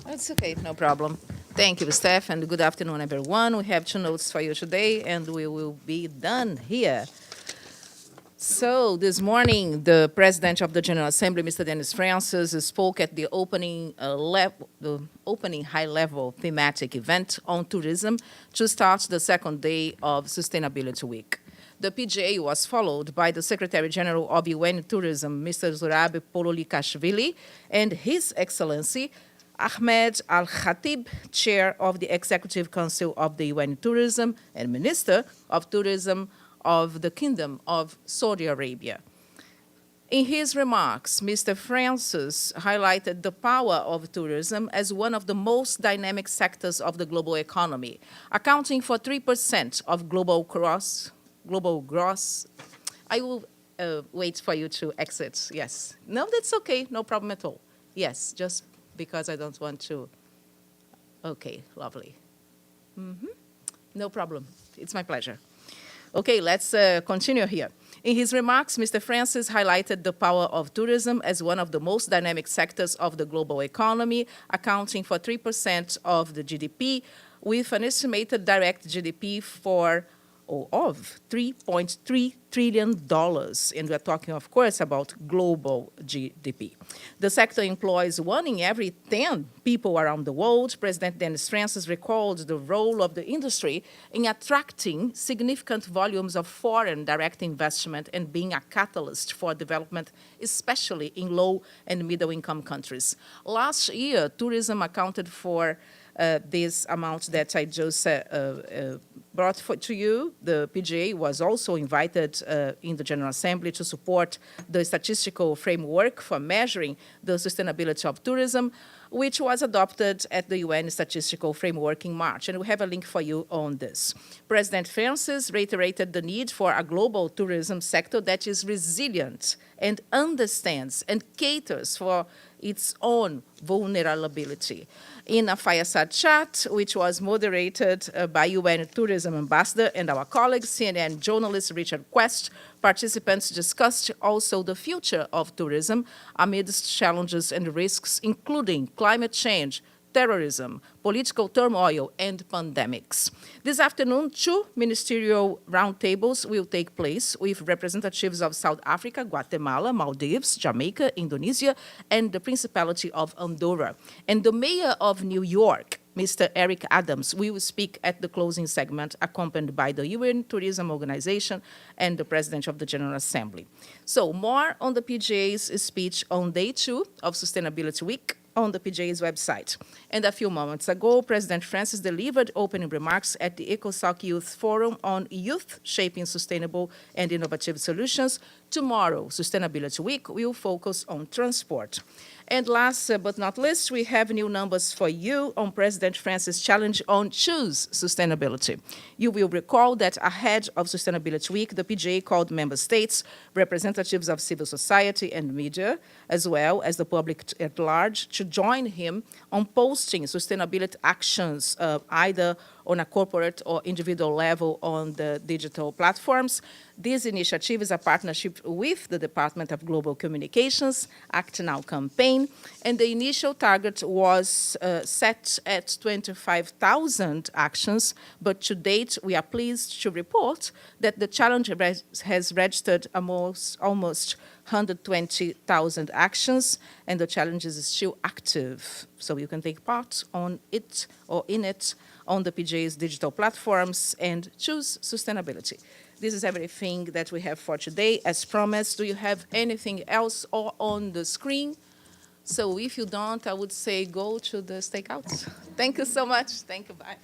It's okay, no problem. Thank you, Steph, and good afternoon, everyone. We have two notes for you today, and we will be done here. So this morning, the President of the General Assembly, Mr. Dennis Francis, spoke at the opening high-level thematic event on tourism to start the second day of Sustainability Week. The PGA was followed by the Secretary General of UN Tourism, Mr. Zurab Pololikashvili, and His Excellency Ahmed Al-Khateeb, Chair of the Executive Council of the UN Tourism and Minister of Tourism of the Kingdom of Saudi Arabia. In his remarks, Mr. Francis highlighted the power of tourism as one of the most dynamic sectors of the global economy, accounting for 3% of global gross. I will wait for you to exit. Yes. No, that's okay. No problem at all. Yes, just because I don't want to. Okay, lovely. No problem. It's my pleasure. Okay, let's continue here. In his remarks, Mr. Francis highlighted the power of tourism as one of the most dynamic sectors of the global economy, accounting for 3% of the GDP, with an estimated direct GDP of $3.3 trillion, and we're talking, of course, about global GDP. The sector employs 1 in every 10 people around the world. President Dennis Francis recalled the role of the industry in attracting significant volumes of foreign direct investment and being a catalyst for development, especially in low and middle-income countries. Last year, tourism accounted for this amount that I just brought to you. The PGA was also invited in the General Assembly to support the statistical framework for measuring the sustainability of tourism, which was adopted at the UN Statistical Framework in March. And we have a link for you on this. President Francis reiterated the need for a global tourism sector that is resilient and understands and caters for its own vulnerability. In a fireside chat, which was moderated by UN Tourism Ambassador and our colleague, CNN journalist Richard Quest, participants discussed also the future of tourism amidst challenges and risks, including climate change, terrorism, political turmoil, and pandemics. This afternoon, 2 ministerial roundtables will take place with representatives of South Africa, Guatemala, Maldives, Jamaica, Indonesia, and the Principality of Andorra. And the mayor of New York, Mr. Eric Adams, will speak at the closing segment, accompanied by the UN Tourism Organization and the President of the General Assembly. So more on the PGA's speech on day 2 of Sustainability Week on the PGA's website. And a few moments ago, President Francis delivered opening remarks at the ECOSOC Youth Forum on Youth Shaping Sustainable and Innovative Solutions. Tomorrow, Sustainability Week, will focus on transport. And last but not least, we have new numbers for you on President Francis' challenge on Choose Sustainability. You will recall that ahead of Sustainability Week, the PGA called member states, representatives of civil society and media, as well as the public at large, to join him on posting sustainability actions, either on a corporate or individual level on the digital platforms. This initiative is a partnership with the Department of Global Communications, Act Now campaign, and the initial target was set at 25,000 actions, but to date, we are pleased to report that the challenge has registered almost 120,000 actions, and the challenge is still active. So you can take part on it or in it on the PGA's digital platforms and choose sustainability. This is everything that we have for today. As promised, do you have anything else or on the screen? So if you don't, I would say go to the stakeouts. Thank you so much. Thank you. Bye.